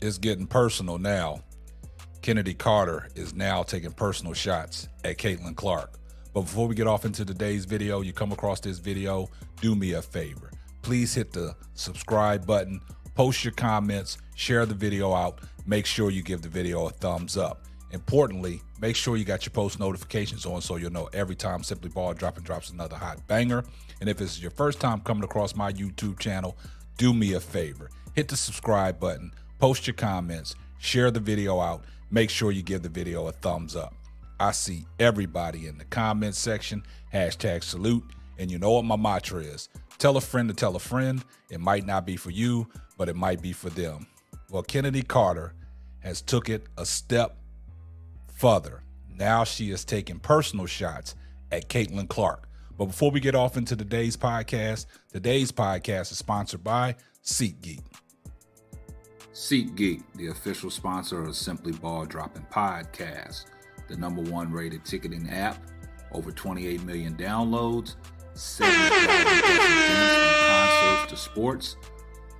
It's getting personal now. Chennedy Carter is now taking personal shots at Caitlin Clark. But before we get off into today's video, you come across this video, do me a favor. Please hit the subscribe button, post your comments, share the video out. Make sure you give the video a thumbs up. Importantly, make sure you got your post notifications on so you'll know every time Simply Ball drops another hot banger. And if it's your first time coming across my YouTube channel, do me a favor. Hit the subscribe button, post your comments, share the video out. Make sure you give the video a thumbs up. I see everybody in the comments section, #salute. And you know what my mantra is. Tell a friend to tell a friend. It might not be for you, but it might be for them. Well, Chennedy Carter has took it a step further. Now she is taking personal shots at Caitlin Clark. But before we get off into today's podcast is sponsored by SeatGeek. SeatGeek, the official sponsor of Simply Ball Dropping Podcast, the #1 rated ticketing app, over 28 million downloads, 75 from concerts to sports,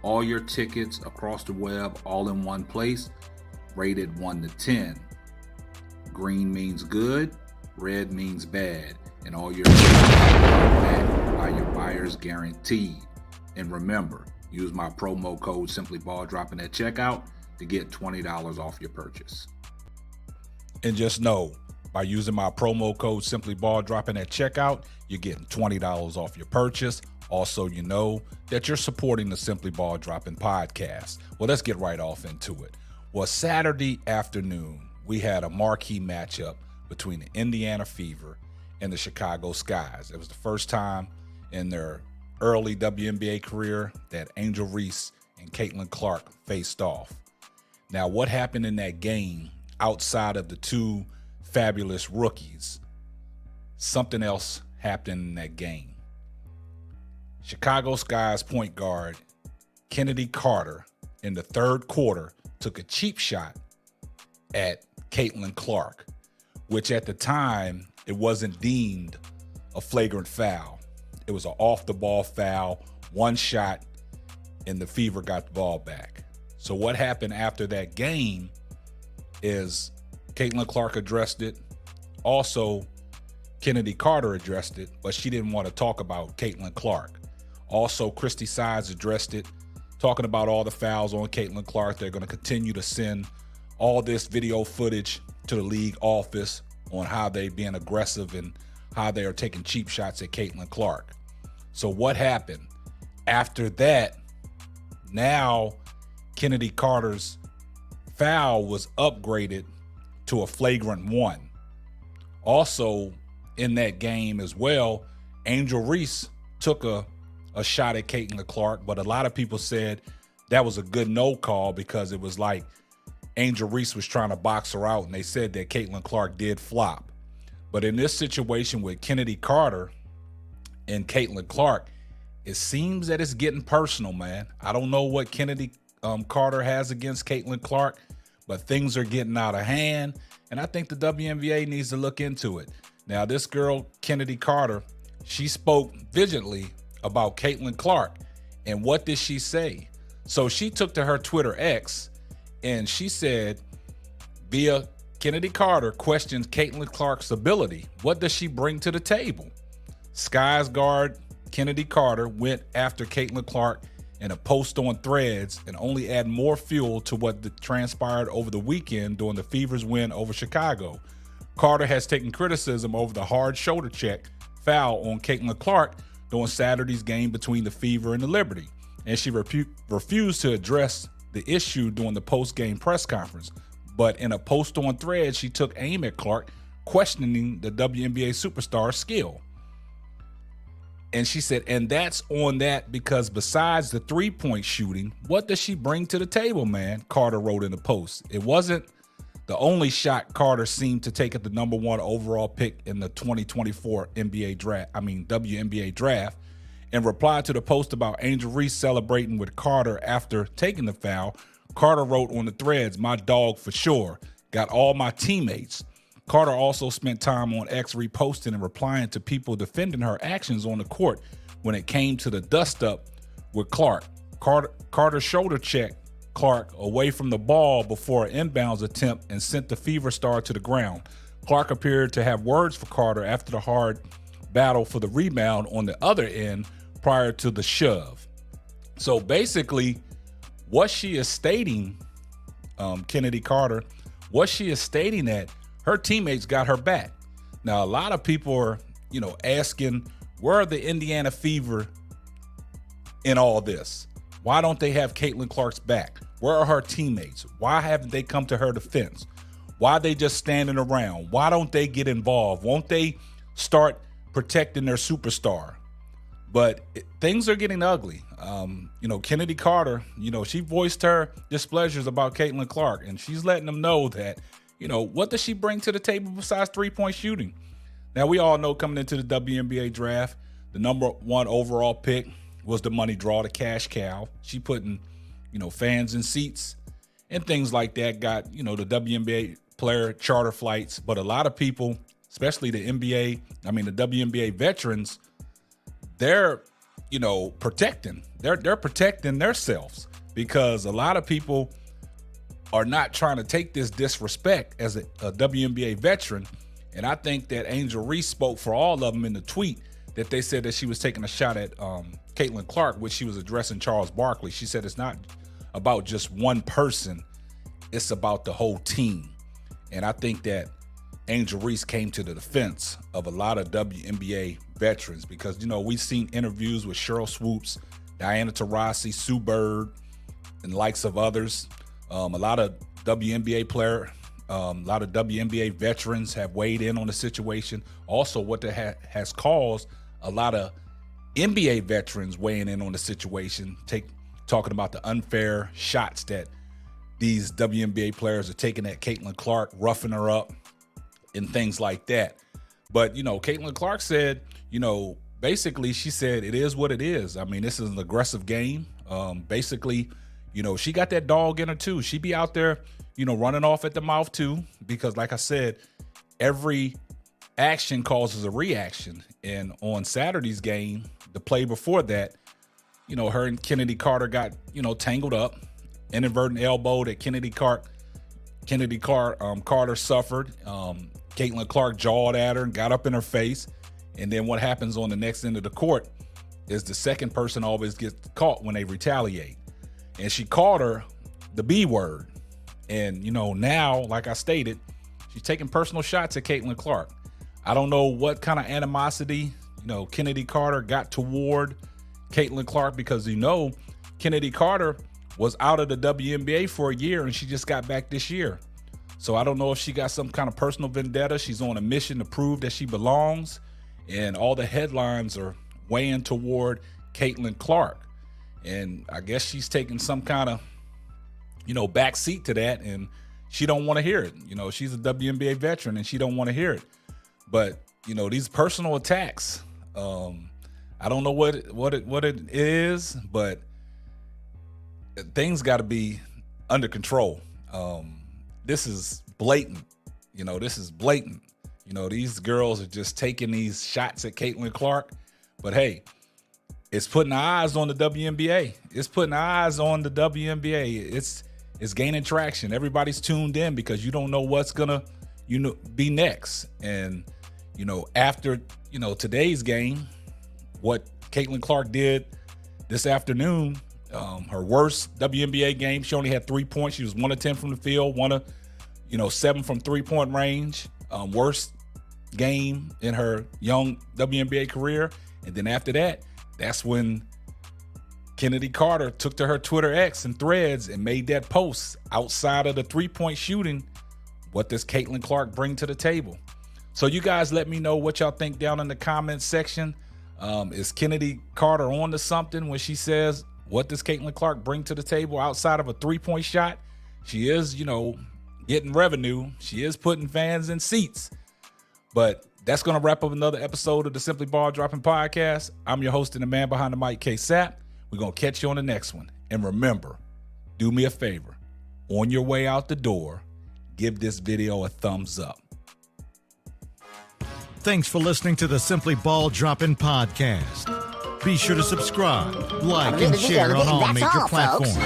all your tickets across the web, all in one place, rated 1 to 10. Green means good, red means bad, and all your tickets are backed by your buyers guaranteed. And remember, use my promo code SimplyBallDropping at checkout to get $20 off your purchase. And just know, by using my promo code SimplyBallDropping at checkout, you're getting $20 off your purchase. Also, you know that you're supporting the Simply Ball Dropping podcast. Well, let's get right off into it. Well, Saturday afternoon, we had a marquee matchup between the Indiana Fever and the Chicago Skies. It was the first time in their early WNBA career that Angel Reese and Caitlin Clark faced off. Now, what happened in that game outside of the two fabulous rookies? Something else happened in that game. Chicago Sky's point guard, Chennedy Carter, in the third quarter took a cheap shot at Caitlin Clark, which at the time, it wasn't deemed a flagrant foul. It was an off-the-ball foul, one shot, and the Fever got the ball back. So what happened after that game is Caitlin Clark addressed it. Also, Chennedy Carter addressed it, but she didn't want to talk about Caitlin Clark. Also, Christy Sides addressed it, talking about all the fouls on Caitlin Clark. They're going to continue to send all this video footage to the league office on how they're being aggressive and how they are taking cheap shots at Caitlin Clark. So what happened? After that, now Chennedy Carter's foul was upgraded to a flagrant 1. Also in that game as well, Angel Reese took a shot at Caitlin Clark, but a lot of people said that was a good no call because it was like Angel Reese was trying to box her out, and they said that Caitlin Clark did flop. But in this situation with Chennedy Carter and Caitlin Clark, it seems that it's getting personal, man. I don't know what Chennedy Carter has against Caitlin Clark, but things are getting out of hand, and I think the WNBA needs to look into it. Now, this girl, Chennedy Carter, she spoke vigently about Caitlin Clark, and what did she say? So she took to her Twitter X, and she said, via Chennedy Carter questions Caitlin Clark's ability. What does she bring to the table? Skies guard Chennedy Carter went after Caitlin Clark in a post on Threads and only add more fuel to what transpired over the weekend during the Fever's win over Chicago. Carter has taken criticism over the hard shoulder check foul on Caitlin Clark during Saturday's game between the Fever and the Liberty, and she refused to address the issue during the post-game press conference. But in a post on Threads, she took aim at Clark, questioning the WNBA superstar's skill. And she said, and that's on that because besides the three-point shooting, what does she bring to the table, man? Carter wrote in the post. It wasn't the only shot Carter seemed to take at the #1 overall pick in the 2024 WNBA draft. In reply to the post about Angel Reese celebrating with Carter after taking the foul, Carter wrote on the Threads, "My dog for sure. Got all my teammates." Carter also spent time on X reposting and replying to people defending her actions on the court when it came to the dust-up with Clark. Carter's shoulder check Clark away from the ball before an inbounds attempt and sent the Fever star to the ground. Clark appeared to have words for Carter after the hard battle for the rebound on the other end prior to the shove. So basically, what she is stating, Chennedy Carter, what she is stating that her teammates got her back. Now, a lot of people are, asking, where are the Indiana Fever in all this? Why don't they have Caitlin Clark's back? Where are her teammates? Why haven't they come to her defense? Why are they just standing around? Why don't they get involved? Won't they start protecting their superstar? But things are getting ugly. Chennedy Carter, she voiced her displeasures about Caitlin Clark, and she's letting them know that, what does she bring to the table besides three-point shooting? Now, we all know coming into the WNBA draft, the number 1 overall pick was the money draw, the cash cow. She putting, fans in seats and things like that, got, the WNBA player charter flights. But a lot of people, especially the WNBA veterans, they're, protecting. They're protecting themselves because a lot of people are not trying to take this disrespect as a WNBA veteran. And I think that Angel Reese spoke for all of them in the tweet that they said that she was taking a shot at Caitlin Clark, which she was addressing Charles Barkley. She said it's not about just one person, it's about the whole team. And I think that Angel Reese came to the defense of a lot of WNBA veterans because, we've seen interviews with Cheryl Swoops, Diana Taurasi, Sue Bird, and likes of others. A lot of WNBA a lot of WNBA veterans have weighed in on the situation. Also, what that has caused a lot of NBA veterans weighing in on the situation, talking about the unfair shots that these WNBA players are taking at Caitlin Clark, roughing her up, and things like that. But, Caitlin Clark said, basically she said it is what it is. I mean, this is an aggressive game. Basically, she got that dog in her too. She be out there, running off at the mouth too, because like I said, every action causes a reaction. And on Saturday's game, the play before that, her and Chennedy Carter got, tangled up, inadvertent elbow that Carter suffered. Caitlin Clark jawed at her and got up in her face. And then what happens on the next end of the court is the second person always gets caught when they retaliate. And she called her the B word. And, now, like I stated, she's taking personal shots at Caitlin Clark. I don't know what kind of animosity, Chennedy Carter got toward Caitlin Clark because, Chennedy Carter was out of the WNBA for a year and she just got back this year. So I don't know if she got some kind of personal vendetta. She's on a mission to prove that she belongs. And all the headlines are weighing toward Caitlin Clark. And I guess she's taking some kind of, back seat to that, and she don't want to hear it. She's a WNBA veteran and she don't want to hear it. But, these personal attacks, I don't know what it is, but things got to be under control. This is blatant. This is blatant. These girls are just taking these shots at Caitlin Clark. But hey, it's putting eyes on the WNBA. It's putting eyes on the WNBA. It's gaining traction. Everybody's tuned in because you don't know what's gonna, be next. And, after, today's game, what Caitlin Clark did this afternoon, her worst WNBA game, she only had 3 points. She was 1 of 10 from the field, 1 of, 7 from 3-point range. Worst game in her young WNBA career. And then after that, that's when Chennedy Carter took to her Twitter X and Threads and made that post. Outside of the 3-point shooting, what does Caitlin Clark bring to the table? So you guys let me know what y'all think down in the comments section. Is Chennedy Carter on to something when she says, what does Caitlin Clark bring to the table outside of a 3-point shot? She is, getting revenue. She is putting fans in seats. But that's going to wrap up another episode of the Simply Ball Dropping Podcast. I'm your host and the man behind the mic, K-Sap. We're going to catch you on the next one. And remember, do me a favor. On your way out the door, give this video a thumbs up. Thanks for listening to the Simply Ball Dropping Podcast. Be sure to subscribe, like, and share on all major platforms.